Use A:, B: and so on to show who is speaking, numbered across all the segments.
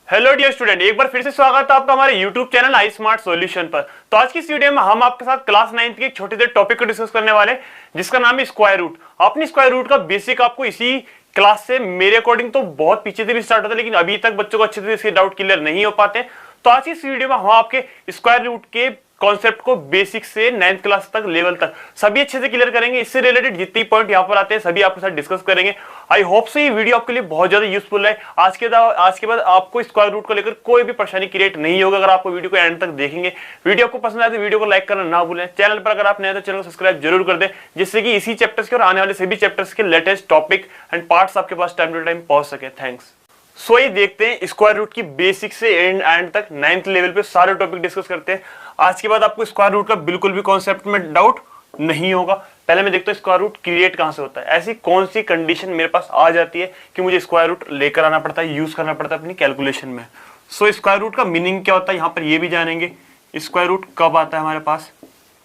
A: Hello dear student, एक बार फिर से स्वागत है आपका हमारे यूट्यूब चैनल आई स्मार्ट सॉल्यूशन पर। तो आज की इस वीडियो में हम आपके साथ क्लास 9 के एक छोटे से टॉपिक को डिस्कस करने वाले हैं, जिसका नाम है स्क्वायर रूट। अपनी स्क्वायर रूट का बेसिक आपको इसी क्लास से मेरे अकॉर्डिंग तो बहुत पीछे से भी स्टार्ट होता है, लेकिन अभी तक बच्चों को अच्छे से इसके डाउट क्लियर नहीं हो पाते। तो आज की इस वीडियो में हम आपके स्क्वायर रूट के कॉन्सेप्ट को बेसिक से 9th क्लास तक लेवल तक सभी अच्छे से क्लियर करेंगे। इससे रिलेटेड जितने पॉइंट यहाँ पर आते हैं सभी आपके साथ डिस्कस करेंगे। आई होप से ये वीडियो आपके लिए बहुत ज्यादा यूजफुल है। आज के बाद आपको स्क्वायर रूट को लेकर कोई भी परेशानी क्रिएट नहीं होगा अगर आपको वीडियो को एंड तक देखेंगे। वीडियो आपको पसंद आए तो वीडियो को लाइक करना ना भूलें। चैनल पर अगर आप नए तो चैनल को सब्सक्राइब जरूर कर दें, जिससे कि इसी चैप्टर्स के और आने वाले सभी चैप्टर्स के लेटेस्ट टॉपिक एंड पार्ट्स आपके पास टाइम टू टाइम पहुंच सके। थैंक्स। सो ये देखते हैं स्क्वायर रूट की बेसिक से एंड तक 9th लेवल पे सारे टॉपिक डिस्कस करते हैं। आज के बाद आपको स्क्वायर रूट का बिल्कुल भी कॉन्सेप्ट में डाउट नहीं होगा। पहले मैं देखता हूँ स्क्वायर रूट क्रिएट कहां से होता है, ऐसी कौन सी कंडीशन मेरे पास आ जाती है कि मुझे स्क्वायर रूट लेकर आना पड़ता है, यूज करना पड़ता है अपनी कैलकुलेशन में। सो स्क्वायर रूट का मीनिंग क्या होता है यहाँ पर ये भी जानेंगे। स्क्वायर रूट कब आता है हमारे पास,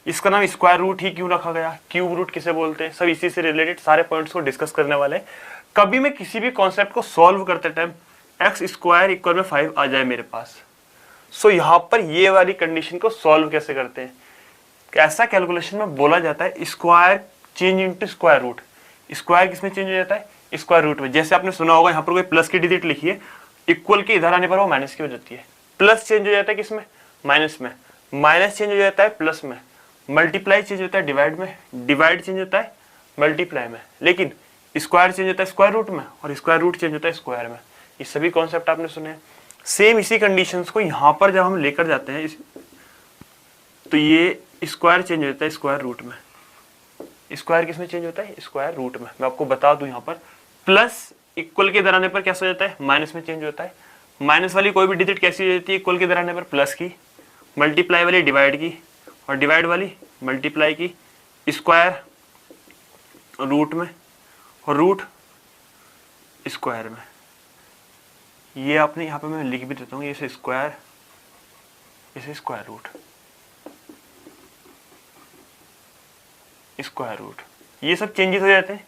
A: इसका नाम स्क्वायर रूट ही क्यों रखा गया, क्यूब रूट किसे बोलते हैं, सब इसी से रिलेटेड सारे पॉइंट्स को डिस्कस करने वाले हैं। कभी मैं किसी भी कॉन्सेप्ट को सॉल्व करते टाइम एक्स स्क्वायर इक्वल में 5 आ जाए मेरे पास, सो यहाँ पर ये वाली कंडीशन को सॉल्व कैसे करते हैं, ऐसा कैलकुलेशन में बोला जाता है square change into square root. Square किसमें चेंज हो जाता है, स्क्वायर रूट में। जैसे आपने सुना होगा यहाँ पर कोई प्लस की डिजिट लिखी है, इक्वल के इधर आने पर वो माइनस की हो जाती है। प्लस चेंज हो जाता है किसमें, माइनस में। माइनस चेंज हो जाता है प्लस में। मल्टीप्लाई चेंज होता है डिवाइड में। डिवाइड चेंज होता है मल्टीप्लाई में। लेकिन स्क्वायर चेंज होता है स्क्वायर रूट में, और स्क्वायर रूट चेंज होता है स्क्वायर में। ये सभी कॉन्सेप्ट आपने सुने हैं। सेम इसी कंडीशंस को यहाँ पर जब हम लेकर जाते हैं तो ये स्क्वायर चेंज होता है स्क्वायर रूट में। स्क्वायर किसमें चेंज होता है, स्क्वायर रूट में। मैं आपको बता दूं यहाँ पर प्लस इक्वल के इधर आने पर कैसा हो जाता है, माइनस में चेंज होता है। माइनस वाली कोई भी डिजिट कैसी हो जाती है, इक्वल के इधर आने पर प्लस की, मल्टीप्लाई वाली डिवाइड की, और डिवाइड वाली मल्टीप्लाई की। स्क्वायर रूट में और रूट स्क्वायर में। ये आपने यहाँ पे मैं लिख भी देता हूँ, ये स्क्वायर, इसे स्क्वायर रूट, स्क्वायर रूट। ये सब चेंजेस हो जाते हैं,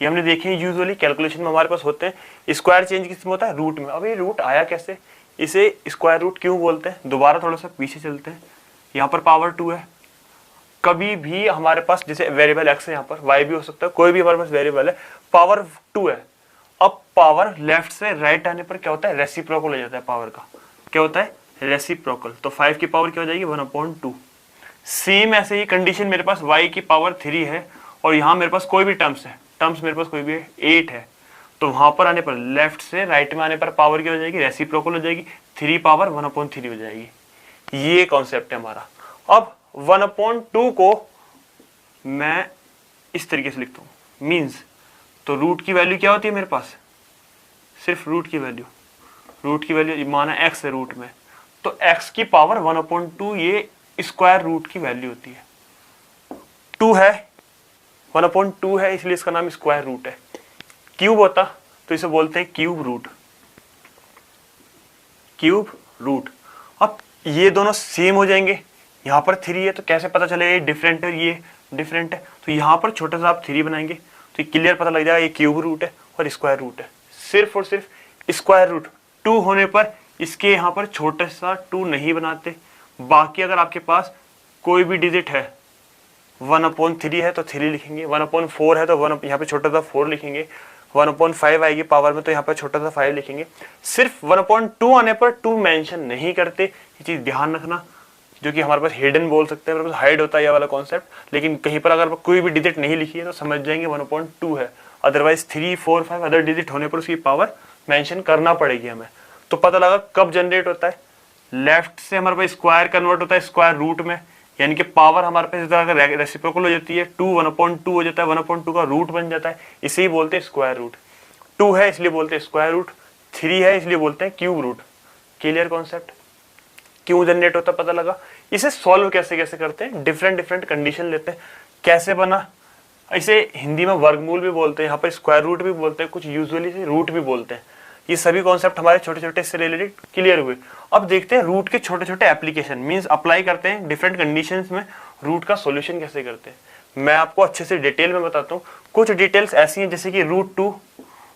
A: ये हमने देखे हैं यूजुअली कैलकुलेशन में हमारे पास होते हैं। स्क्वायर चेंज किस में होता है, रूट में। अब ये रूट आया कैसे, इसे स्क्वायर रूट क्यों बोलते हैं, दोबारा थोड़ा सा पीछे चलते हैं। यहाँ पर पावर 2 है। कभी भी हमारे पास जैसे वेरिएबल एक्स है, यहाँ पर वाई भी हो सकता है, कोई भी हमारे पास वेरिएबल है, पावर 2 है। अब पावर लेफ्ट से राइट आने पर क्या होता है, रेसिप्रोकल हो जाता है पावर का। क्या होता है, रेसिप्रोकल। तो 5 की पावर क्या हो जाएगी, 1/2। सेम ऐसे ही कंडीशन मेरे पास y की पावर 3 है, और यहाँ मेरे पास कोई भी टर्म्स है, टर्म्स मेरे पास कोई भी 8 है। तो वहां पर आने पर लेफ्ट से राइट में आने पर पावर क्या हो जाएगी, रेसिप्रोकल हो जाएगी। 3 पावर 1/3 हो जाएगी। ये कॉन्सेप्ट है हमारा। अब 1/2 को मैं इस तरीके से लिखता हूँ, मीन्स तो रूट की वैल्यू क्या होती है मेरे पास, सिर्फ रूट की वैल्यू। रूट की वैल्यू माना x है रूट में, तो x की पावर 1/2 ये स्क्वायर रूट की वैल्यू होती है। 2 है, 1/2 है, इसलिए इसका नाम स्क्वायर रूट है। क्यूब होता तो इसे बोलते हैं क्यूब रूट, क्यूब रूट। अब ये दोनों सेम हो जाएंगे। यहाँ पर 3 है तो कैसे पता चलेगा ये डिफरेंट है, ये डिफरेंट है। तो यहाँ पर छोटा सा आप 3 बनाएंगे तो क्लियर पता लग जाएगा ये क्यूब रूट है और स्क्वायर रूट है। सिर्फ और सिर्फ स्क्वायर रूट 2 होने पर इसके यहाँ पर छोटा सा 2 नहीं बनाते। बाकी अगर आपके पास कोई भी डिजिट है, 1/3 है तो 3 लिखेंगे, 1/4 है तो 1 यहाँ पे छोटा सा 4 लिखेंगे, 1/5 आएगी पावर में तो यहाँ पर छोटा सा 5 लिखेंगे। सिर्फ 1/2 आने पर 2 मेंशन नहीं करते, ये चीज ध्यान रखना। जो कि हमारे पास हिडन बोल सकते हैं, हमारे पास हाइड होता है ये वाला कॉन्सेप्ट। लेकिन कहीं पर अगर कोई भी डिजिट नहीं लिखी है तो समझ जाएंगे 1/2 है। अदरवाइज 3, 4, 5 अदर डिजिट होने पर उसकी पावर मेंशन करना पड़ेगी हमें। तो पता लगा कब जनरेट होता है, लेफ्ट से हमारे पास स्क्वायर कन्वर्ट होता है स्क्वायर रूट में, यानी कि पावर हमारे पास अगर रेसिप्रोकल हो जाती है 2 1/2 हो जाता है, 1/2 का रूट बन जाता है, इसे ही बोलते हैं स्क्वायर रूट। 2 है इसलिए बोलते हैं स्क्वायर रूट, 3 है इसलिए बोलते हैं क्यूब रूट। क्लियर कॉन्सेप्ट, क्यों जनरेट होता पता लगा। इसे सॉल्व कैसे कैसे करते हैं, डिफरेंट कंडीशन लेते हैं। कैसे बना, इसे हिंदी में वर्गमूल भी बोलते हैं, यहाँ पर स्क्वायर रूट भी बोलते हैं, कुछ यूजुअली से रूट भी बोलते हैं। ये सभी कॉन्सेप्ट हमारे छोटे छोटे से रिलेटेड क्लियर हुए। अब देखते हैं रूट के छोटे छोटे एप्लीकेशन, मींस अप्लाई करते हैं डिफरेंट कंडीशंस में रूट का सॉल्यूशन कैसे करते हैं। मैं आपको अच्छे से डिटेल में बताता हूँ। कुछ डिटेल्स ऐसी हैं जैसे कि √2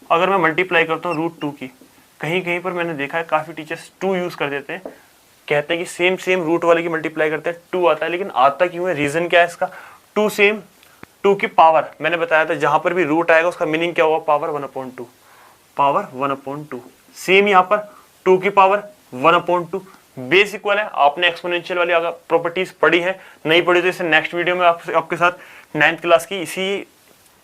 A: अगर मैं मल्टीप्लाई करता हूँ √2 की कहीं कहीं पर मैंने देखा है काफ़ी टीचर्स 2 यूज़ कर देते हैं, कहते हैं कि सेम सेम रूट वाले की मल्टीप्लाई करते हैं 2 आता है, लेकिन आता क्यों है, रीज़न क्या है इसका। 2 सेम 2 की पावर, मैंने बताया था जहाँ पर भी रूट आएगा उसका मीनिंग क्या होगा, पावर 1/2, पावर 1/2। सेम यहाँ पर 2 की पावर 1/2, बेस इक्वल है। आपने एक्सपोनेंशियल वाली अगर प्रॉपर्टीज पढ़ी है, नहीं पढ़ी तो इसे नेक्स्ट वीडियो में आपके साथ 9th क्लास की इसी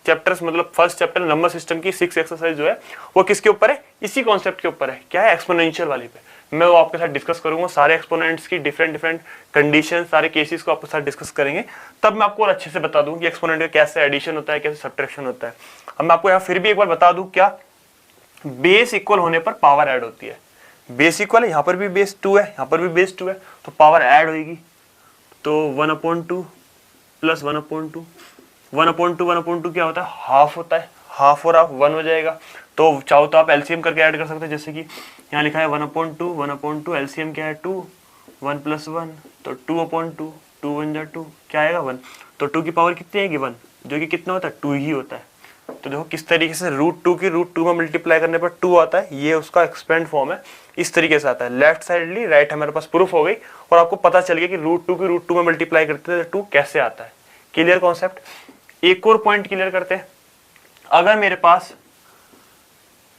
A: चैप्टर्स मतलब फर्स्ट चैप्टर नंबर सिस्टम की 6 एक्सरसाइज जो है वो किसके ऊपर है, इसी कॉन्सेप्ट के ऊपर है, क्या है, एक्सपोनेंशियल वाली पे। मैं वो आपके साथ डिस्कस करूंगा, सारे एक्सपोनेंट्स की डिफरेंट डिफरेंट कंडीशन, सारे केसेस को आपके साथ डिस्कस करेंगे, तब मैं आपको और अच्छे से बता दूं कि एक्सपोनेंट का कैसे एडिशन होता है, कैसे सब्ट्रैक्शन होता है। अब मैं आपको यहाँ फिर भी एक बार बता दूं, क्या बेस इक्वल होने पर पावर ऐड होती है। बेस इक्वल है, यहाँ पर भी बेस 2 है, यहाँ पर भी बेस 2 है, तो पावर ऐड होगी, तो 1/2 प्लस 1/2, 1/2 क्या होता है, हाफ होता है, हाफ और हाफ 1 हो जाएगा। तो चाहो तो आप एलसीएम करके ऐड कर सकते हैं, जैसे कि यहाँ लिखा है 1/2 एलसीएम क्या है 2, 1 + 1 तो 2/2, 2 1 जा 2 क्या आएगा 1, तो 2 की पावर कितनी आएगी 1, जो कि कितना होता है 2 ही होता है। तो देखो किस तरीके से √2 की √2 में मल्टीप्लाई करने पर 2 आता है, ये उसका एक्सपेंड फॉर्म है, इस तरीके से आता है। लेफ्ट साइडली राइट हमारे पास प्रूफ हो गई और आपको पता चल गया कि √2 की √2 में मल्टीप्लाई करते थे 2 कैसे आता है। Clear concept. एक और पॉइंट क्लियर करते हैं, अगर मेरे पास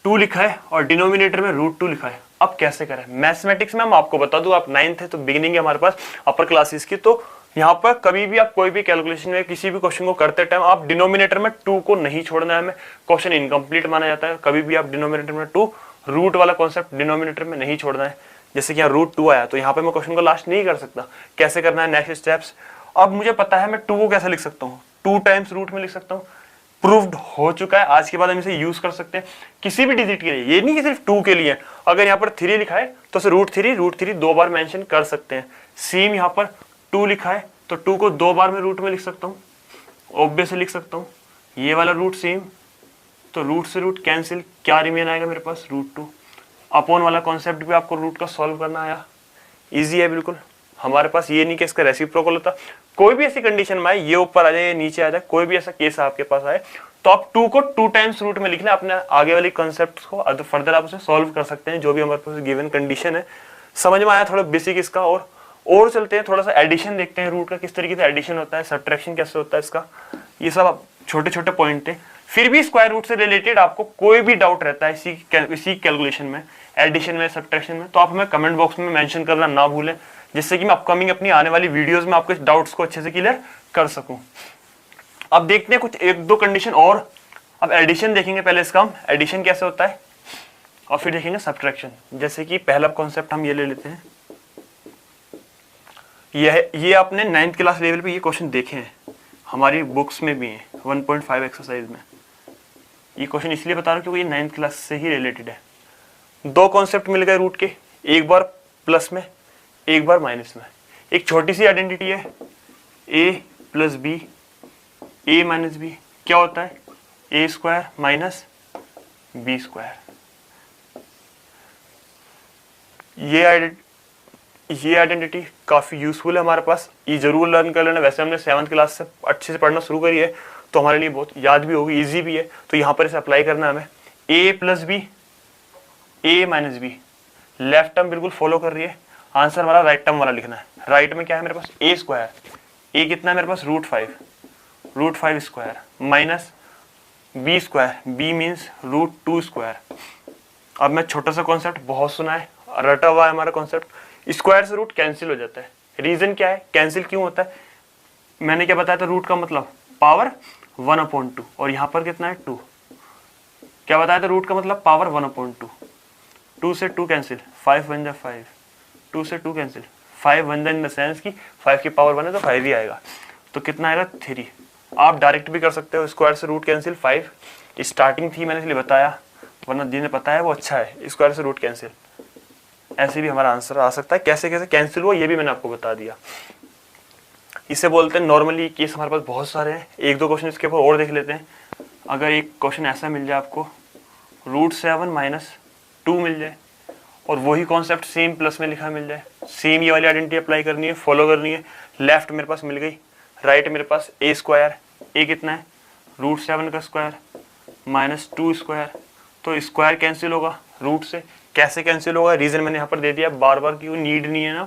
A: 2 लिखा है और डिनोमिनेटर में √2 लिखा है, अब कैसे करें। मैथमेटिक्स में हम आपको बता दूं, आप 9th है तो बिगिनिंग है हमारे पास अपर क्लासेस की, तो यहाँ पर कभी भी आप कोई भी कैलकुलेशन में किसी भी क्वेश्चन को करते टाइम आप डिनोमिनेटर में 2 को नहीं छोड़ना है, हमें क्वेश्चन इनकम्प्लीट माना जाता है। कभी भी आप डिनोमिनेटर में 2 रूट वाला कॉन्सेप्ट डिनोमिनेटर में नहीं छोड़ना है। जैसे कि यहाँ √2 आया तो यहाँ पे मैं क्वेश्चन को लास्ट नहीं कर सकता, कैसे करना है नेक्स्ट स्टेप्स। अब मुझे पता है मैं 2 को कैसे लिख सकता हूँ, 2 टाइम्स रूट में लिख सकता हूँ, प्रूव्ड हो चुका है। आज के बाद हम इसे यूज कर सकते हैं किसी भी डिजिट के लिए, ये नहीं कि सिर्फ 2 के लिए। अगर यहाँ पर 3 लिखा है तो √3 2 बार मेंशन कर सकते हैं। सेम यहाँ पर 2 लिखा है तो 2 को 2 बार में रूट में लिख सकता हूँ, ऑब्वियसली लिख सकता हूँ। ये वाला रूट सेम, तो रूट से रूट कैंसिल, क्या रिमेन आएगा मेरे पास √2। अपॉन वाला कॉन्सेप्ट भी आपको रूट का सॉल्व करना आया, इजी है बिल्कुल। हमारे पास ये नहीं कि इसका रेसिप्रोकल होता, कोई भी ऐसी कंडीशन में आए, ये ऊपर आ जाए ये नीचे आ जाए, कोई भी ऐसा केस आपके पास आए तो आप 2 को 2 टाइम्स रूट में लिखना, अपने आगे वाली कॉन्सेप्ट को फर्दर आप उसे सॉल्व कर सकते हैं, जो भी हमारे पास गिवन कंडीशन है। समझ में आया थोड़ा बेसिक इसका। और चलते हैं थोड़ा सा एडिशन देखते हैं, रूट का किस तरीके से एडिशन होता है, सब्ट्रैक्शन कैसे होता है इसका, ये सब छोटे छोटे पॉइंट थे। फिर भी स्क्वायर रूट से रिलेटेड आपको कोई भी डाउट रहता है इसी कैलकुलेशन में, एडिशन में, सब्ट्रैक्शन में, तो आप हमें कमेंट बॉक्स में मेंशन करना ना भूलें, जिससे कि मैं अपकमिंग अपनी आने वाली वीडियोस में आपके डाउट्स को अच्छे से क्लियर कर सकूं। अब देखते हैं कुछ 1-2 कंडीशन और। अब एडिशन देखेंगे पहले इसका, हम एडिशन कैसे होता है, और फिर देखेंगे सब्ट्रैक्शन। जैसे कि पहला कॉन्सेप्ट हम ये ले लेते हैं, ये आपने 9th क्लास लेवल पे ये क्वेश्चन देखे हैं, हमारी बुक्स में भी हैं 1.5 एक्सरसाइज में। ये क्वेश्चन इसलिए बता रहा हूँ क्योंकि ये 9th क्लास से ही रिलेटेड है। 2 कॉन्सेप्ट मिल गए रूट के, एक बार प्लस में एक बार माइनस में। एक छोटी सी आइडेंटिटी है a + b, a - b क्या होता है a² - b²। ये आइडेंटिटी काफ़ी यूजफुल है हमारे पास, ये जरूर लर्न कर लेना। वैसे हमने 7th क्लास से अच्छे से पढ़ना शुरू करी है तो हमारे लिए बहुत याद भी होगी, इजी भी है। तो यहाँ पर इसे अप्लाई करना है हमें। a + b, a - b, left term बिल्कुल फॉलो कर रही है, आंसर वाला राइट टर्म वाला लिखना है। राइट में क्या है मेरे पास a², a कितना है मेरे पास √5 माइनस b², b मीन्स √2²। अब मैं छोटा सा कॉन्सेप्ट बहुत सुना है, रटा हुआ है हमारा कॉन्सेप्ट, स्क्वायर से रूट कैंसिल हो जाता है। रीजन क्या है, कैंसिल क्यों होता है, मैंने क्या बताया था, रूट का मतलब पावर 1/2, और यहाँ पर कितना है 2। क्या बताया था रूट का मतलब पावर 1/2, 2 से 2 कैंसिल, 5 1 जा 5, 2 से 2 कैंसिल, 5 1 जा इन द सेंस की 5 की पावर 1 है तो 5 ही आएगा, तो कितना आएगा 3। आप डायरेक्ट भी कर सकते हो, स्क्वायर से रूट कैंसिल 5 स्टार्टिंग थी मैंने इसलिए बताया, वरना जिन्हें पता है वो अच्छा है, स्क्वायर से रूट कैंसिल ऐसे भी हमारा आंसर आ सकता है। कैसे कैसे कैंसिल हुआ ये भी मैंने आपको बता दिया। इसे बोलते हैं नॉर्मली केस, हमारे पास बहुत सारे हैं, 1-2 क्वेश्चन इसके ऊपर और देख लेते हैं। अगर एक क्वेश्चन ऐसा मिल जाए आपको √7 - 2 मिल जाए और वही कॉन्सेप्ट सेम प्लस में लिखा मिल जाए, सेम ये वाली आइडेंटिटी अप्लाई करनी है, फॉलो करनी है। लेफ्ट मेरे पास मिल गई, राइट मेरे पास a², a कितना है √7 का स्क्वायर - 2², तो स्क्वायर कैंसिल होगा रूट से, कैसे कैंसिल होगा, रीजन मैंने यहाँ पर दे दिया, बार बार क्यों नीड नहीं है ना।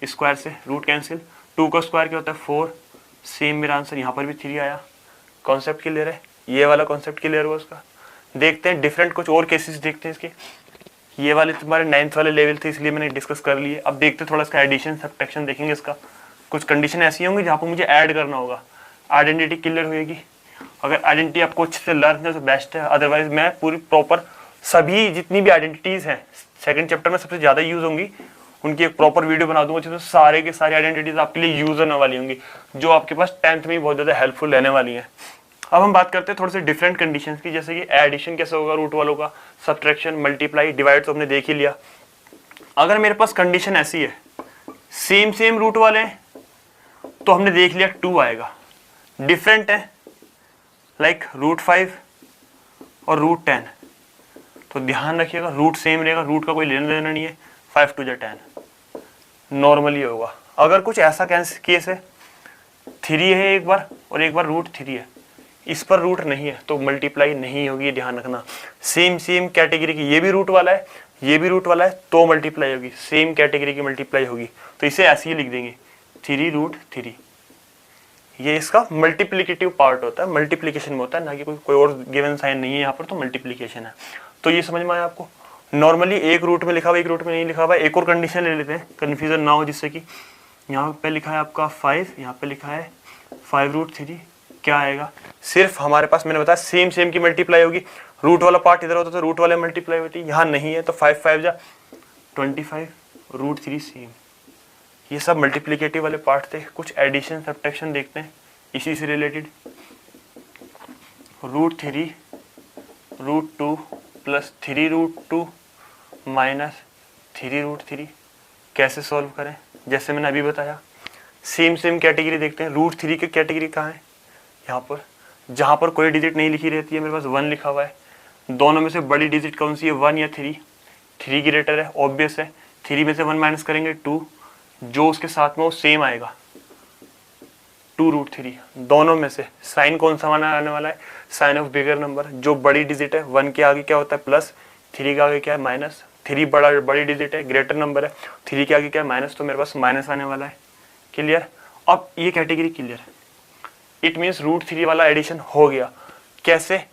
A: स्क्वायर से रूट कैंसिल, 2 का स्क्वायर क्या होता है 4, सेम मेरा आंसर यहाँ पर भी 3 आया। कॉन्सेप्ट क्लियर है, ये वाला कॉन्सेप्ट क्लियर हुआ उसका। देखते हैं डिफरेंट कुछ और केसेस देखते हैं इसके। ये वाले तुम्हारे 9th वाले लेवल थे इसलिए मैंने डिस्कस कर लिए। अब देखते थोड़ा इसका एडिशन सब्ट्रैक्शन देखेंगे इसका। कुछ कंडीशन ऐसी होंगी जहाँ पर मुझे ऐड करना होगा, आइडेंटिटी क्लियर होगी। अगर आइडेंटिटी आपको अच्छे से लर्न है तो बेस्ट है, अदरवाइज मैं पूरी प्रॉपर सभी जितनी भी आइडेंटिटीज हैं सेकंड चैप्टर में सबसे ज़्यादा यूज होंगी उनकी एक प्रॉपर वीडियो बना दूंगा जिसमें सारे के सारी आइडेंटिटीज आपके लिए यूज होने वाली होंगी, जो आपके पास 10th में बहुत ज़्यादा हेल्पफुल रहने वाली हैं। अब हम बात करते हैं थोड़े से डिफरेंट कंडीशंस की, जैसे कि एडिशन कैसे होगा रूट वालों का, सब्ट्रैक्शन, मल्टीप्लाई, डिवाइड तो हमने देख ही लिया। अगर मेरे पास कंडीशन ऐसी है सेम सेम रूट वाले हैं तो हमने देख लिया 2 आएगा। डिफरेंट है लाइक √5 और √10 तो ध्यान रखिएगा रूट सेम रहेगा, रूट का कोई लेना देना नहीं है। 5 2 10 नॉर्मली होगा। अगर कुछ ऐसा केस है 3 है एक बार और एक बार √3 है, इस पर रूट नहीं है तो मल्टीप्लाई नहीं होगी, ध्यान रखना। सेम सेम कैटेगरी की, ये भी रूट वाला है ये भी रूट वाला है तो मल्टीप्लाई होगी, सेम कैटेगरी की मल्टीप्लाई होगी तो इसे ऐसे ही लिख देंगे 3 √3। ये इसका मल्टीप्लिकेटिव पार्ट होता है, मल्टीप्लिकेशन में होता है ना कि कोई और गिवन साइन नहीं है यहाँ पर, तो मल्टीप्लिकेशन है। तो ये समझ में आया आपको। नॉर्मली एक रूट में लिखा हुआ एक रूट में नहीं लिखा हुआ। एक और कंडीशन ले लेते हैं कन्फ्यूजन ना हो, जिससे कि यहाँ पे लिखा है आपका 5, यहाँ पे लिखा है 5 √3, क्या आएगा। सिर्फ हमारे पास मैंने बताया सेम सेम की मल्टीप्लाई होगी, रूट वाला पार्ट इधर होता तो रूट वाले मल्टीप्लाई होती, यहाँ नहीं है तो 5 5 जा 25 √3 सेम। ये सब मल्टीप्लिकेटिव वाले पार्ट थे। कुछ एडिशन सब्ट्रैक्शन देखते हैं इसी से रिलेटेड। √3 √2 प्लस 3 √2 माइनस 3 √3 कैसे सॉल्व करें, जैसे मैंने अभी बताया सेम सेम कैटेगरी देखते हैं। √3 की कैटेगरी कहाँ है, यहाँ पर जहाँ पर कोई डिजिट नहीं लिखी रहती है, मेरे पास 1 लिखा हुआ है। दोनों में से बड़ी डिजिट कौन सी है, 1 या 3? 3 ग्रेटर है, ऑब्वियस है। 3 में से 1 माइनस करेंगे 2, जो उसके साथ में वो सेम आएगा 2 √3। दोनों में से साइन कौन सा आने वाला है, साइन ऑफ बिगर नंबर। जो बड़ी डिजिट है 1 के आगे क्या होता है प्लस, 3 के आगे क्या है माइनस। 3 बड़ी डिजिट है, ग्रेटर नंबर है, 3 के आगे क्या है माइनस, तो मेरे पास माइनस आने वाला है। क्लियर। अब ये कैटेगरी क्लियर है, इट मीन्स √3 वाला एडिशन हो गया। कैसे,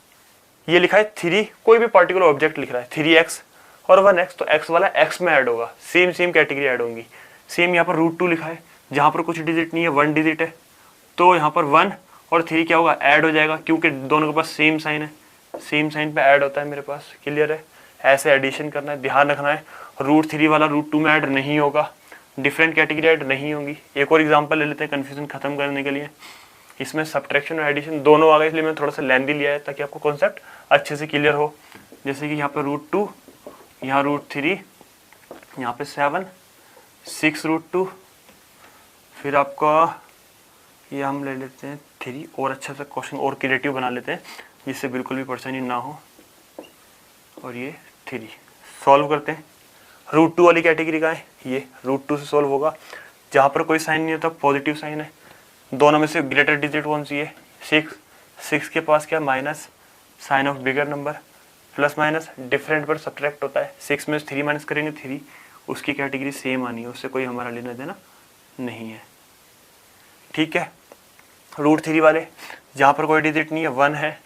A: ये लिखा है 3, कोई भी पार्टिकुलर ऑब्जेक्ट लिख रहा है 3x और 1x, तो x वाला x में ऐड होगा, सेम सेम कैटेगरी ऐड होंगी। सेम यहाँ पर √2 लिखा है, जहाँ पर कुछ डिजिट नहीं है 1 डिजिट है, तो यहाँ पर 1 और 3 क्या होगा, ऐड हो जाएगा, क्योंकि दोनों के पास सेम साइन है, सेम साइन पे ऐड होता है मेरे पास। क्लियर है, ऐसे एडिशन करना है, ध्यान रखना है। √3 वाला √2 में ऐड नहीं होगा, डिफरेंट कैटेगरी ऐड नहीं होंगी। एक और एग्जांपल ले लेते हैं कन्फ्यूजन खत्म करने के लिए। इसमें सब्ट्रैक्शन और एडिशन दोनों आ गए, इसलिए मैंने थोड़ा सा लेंथी लिया है ताकि आपको कॉन्सेप्ट अच्छे से क्लियर हो। जैसे कि यहाँ पे √2, यहाँ √3, यहाँ पे 7, 6 √2, फिर आपका ये हम ले लेते हैं 3, और अच्छा सा क्वेश्चन और क्रिएटिव बना लेते हैं जिससे बिल्कुल भी परेशानी ना हो। और ये 3 सॉल्व करते हैं। √2 वाली कैटेगरी का है, ये √2 से सॉल्व होगा। जहाँ पर कोई साइन नहीं होता पॉजिटिव साइन है। दोनों में से ग्रेटर डिजिट कौन सी है, 6 के पास क्या minus, sign of bigger number, plus minus different पर सब्ट्रैक्ट होता है। 6 में 3 माइनस करेंगे 3, उसकी कैटेगरी सेम आनी है, उससे कोई हमारा लेना देना नहीं है। ठीक है। √3 वाले जहाँ पर कोई डिजिट नहीं है 1 है,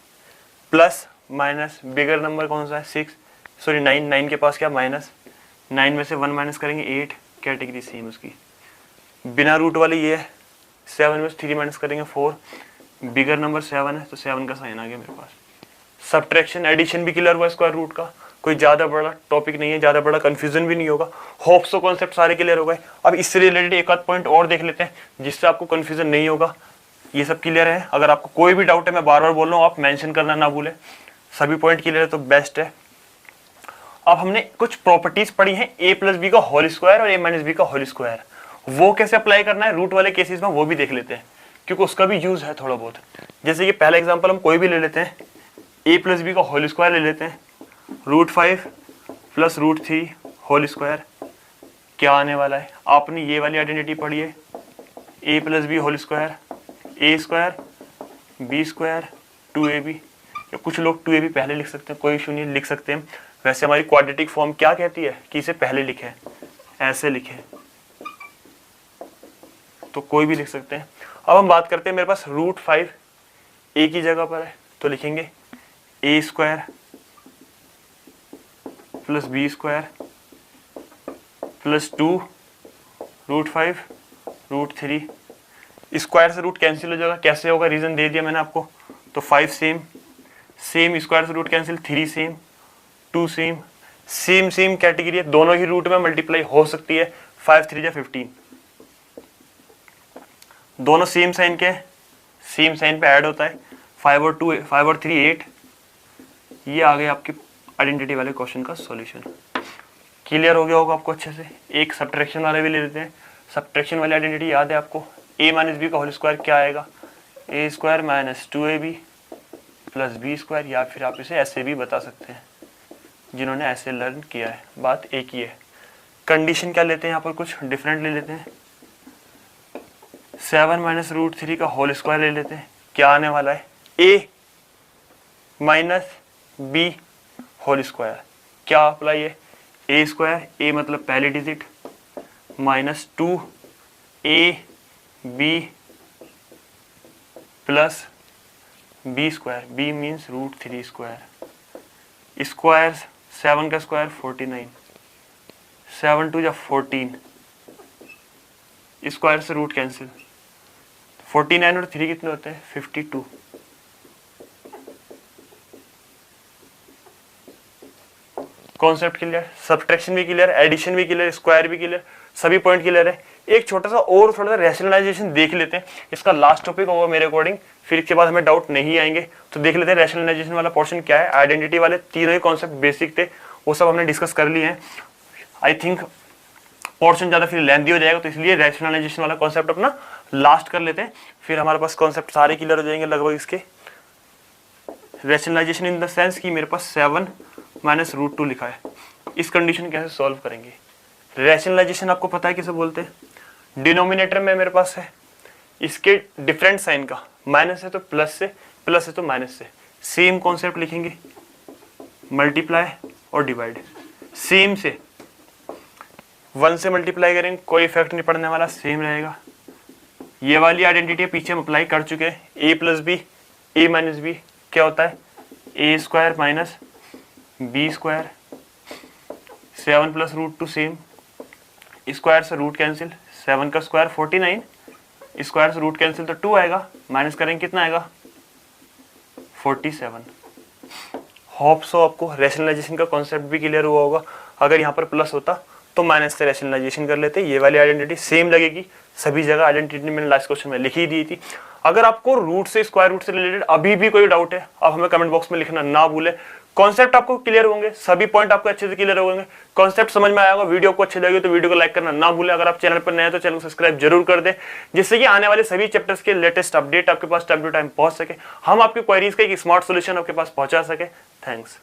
A: प्लस माइनस बिगर नंबर कौन सा है 9 के पास क्या माइनस, 9 में से 1 माइनस करेंगे 8, कैटेगरी सेम उसकी। बिना रूट वाली ये है, 7 में से 3 माइनस करेंगे 4, बिगर नंबर 7 है तो 7 का साइन आ गया मेरे पास। सब्ट्रैक्शन एडिशन भी क्लियर हुआ स्क्वायर रूट का, कोई ज़्यादा बड़ा टॉपिक नहीं है, ज़्यादा बड़ा कंफ्यूजन भी नहीं होगा। होप्स तो कॉन्सेप्ट सारे क्लियर हो गए। अब इससे रिलेटेड एक आध पॉइंट और देख लेते हैं जिससे आपको कंफ्यूजन नहीं होगा। ये सब क्लियर है, अगर आपको कोई भी डाउट है मैं बार बार बोल रहा हूँ, आप मेंशन करना ना भूलें। सभी पॉइंट क्लियर है तो बेस्ट है। अब हमने कुछ प्रॉपर्टीज पढ़ी हैं a+b का होल स्क्वायर और a-b का होल स्क्वायर, वो कैसे अप्लाई करना है रूट वाले केसेस में वो भी देख लेते हैं, क्योंकि उसका भी यूज है थोड़ा बहुत। जैसे कि पहला एग्जांपल हम कोई भी ले लेते हैं, a+b का होल स्क्वायर ले लेते हैं, √5 + √3 होल स्क्वायर। क्या आने वाला है, आपने ये वाली आइडेंटिटी पढ़ी है, a+b whole square, a² b² 2ab, या कुछ लोग 2ab पहले लिख सकते हैं, कोई इशू नहीं लिख सकते हैं। वैसे हमारी क्वाड्रेटिक फॉर्म क्या कहती है कि इसे पहले लिखें, ऐसे लिखें, तो कोई भी लिख सकते हैं। अब हम बात करते हैं, मेरे पास √5 a की जगह पर है, तो लिखेंगे a² + b² + 2 √5 √3। स्क्वायर से रूट कैंसिल हो जाएगा, कैसे होगा रीजन दे दिया मैंने आपको। तो 5 सेम स्क्वायर से root cancel, 3 same, 2 same category है, दोनों ही रूट में मल्टीप्लाई हो सकती है। 5 3 15, दोनों सेम साइन के, सेम साइन पे ऐड होता है। 5 और 3 8। ये आ गए आपके आइडेंटिटी वाले क्वेश्चन का सॉल्यूशन। क्लियर हो गया होगा आपको अच्छे से। एक सब्ट्रैक्शन वाले भी ले लेते हैं। सब्ट्रैक्शन वाली आइडेंटिटी याद है आपको, a - b का होल स्क्वायर क्या आएगा, a² - 2ab + b², या फिर आप इसे ऐसे भी बता सकते हैं जिन्होंने ऐसे लर्न किया है, बात एक ही है। कंडीशन क्या लेते हैं यहाँ पर, कुछ डिफरेंट ले लेते हैं। 7 - √3 का होल स्क्वायर ले लेते हैं, क्या आने वाला है, a - b होल स्क्वायर। क्या अप्लाई है, a², a मतलब पहली digit, -2ab + b², b means √3²। Square 7 का स्क्वायर 49, 7 2 = 14, स्क्वायर से रूट कैंसिल, 49 और 3 कितने होते हैं, 52। कॉन्सेप्ट क्लियर, सब्ट्रैक्शन भी क्लियर, एडिशन भी क्लियर, स्क्वायर भी क्लियर, सभी पॉइंट क्लियर है। एक छोटा सा रैशनलाइजेशन देख लेते हैं, इसका लास्ट टॉपिक होगा मेरे अकॉर्डिंग, फिर इसके बाद हमें डाउट नहीं आएंगे। तो देख लेते हैं रैशनलाइजेशन वाला पोर्शन क्या है। आइडेंटिटी वाले तीनों ही कॉन्सेप्ट बेसिक थे, वो सब हमने डिस्कस कर लिए हैं। आई थिंक पोर्शन ज़्यादा फिर लेंथी हो जाएगा, तो इसलिए रैशनलाइजेशन वाला कॉन्सेप्ट अपना लास्ट कर लेते हैं, फिर हमारे पास कॉन्सेप्ट सारे क्लियर हो जाएंगे लगभग इसके। रैशनलाइजेशन इन द सेंस कि मेरे पास 7 - √2 लिखा है, इस कंडीशन कैसे सॉल्व करेंगे। रैशनलाइजेशन आपको पता है किसे बोलते हैं, डिनोमिनेटर में मेरे पास है इसके डिफरेंट साइन का, माइनस है तो प्लस से, प्लस है तो माइनस से, सेम कॉन्सेप्ट लिखेंगे, मल्टीप्लाई और डिवाइड। सेम से 1 से मल्टीप्लाई करेंगे, कोई इफेक्ट नहीं पड़ने वाला, सेम रहेगा। ये वाली आइडेंटिटी पीछे हम अप्लाई कर चुके हैं, a + b, a - b क्या होता है, a² - b², 7 + √2 सेम, स्क्वायर से रूट कैंसिल, 7 का स्क्वायर 49, स्क्वायर से रूट कैंसिल तो 2 आएगा, माइनस करेंगे कितना आएगा, 47। होप सो आपको रैशनलाइजेशन का कॉन्सेप्ट भी क्लियर हुआ होगा। अगर यहाँ पर प्लस होता तो माइनस से रैशनलाइजेशन कर लेते, ये वाली आइडेंटिटी सेम लगेगी सभी जगह। आइडेंटिटी मैंने लास्ट क्वेश्चन में लिख ही दी थी। अगर आपको रूट से, स्क्वायर रूट से रिलेटेड अभी भी कोई डाउट है, आप हमें कमेंट बॉक्स में लिखना ना भूलें। कॉन्सेप्ट आपको क्लियर होंगे, सभी पॉइंट आपको अच्छे से क्लियर होंगे, कॉन्सेप्ट समझ में आया होगा। वीडियो को अच्छी लगी तो वीडियो को लाइक करना ना भूलें। अगर आप चैनल पर नए हैं तो चैनल को सब्सक्राइब जरूर कर दें, जिससे कि आने वाले सभी चैप्टर्स के लेटेस्ट अपडेट आपके पास टाइम टू टाइम पहुंच सके, हम आपकी क्वेरीज का एक स्मार्ट सोल्यूशन आपके पास पहुंचा सके। थैंक्स।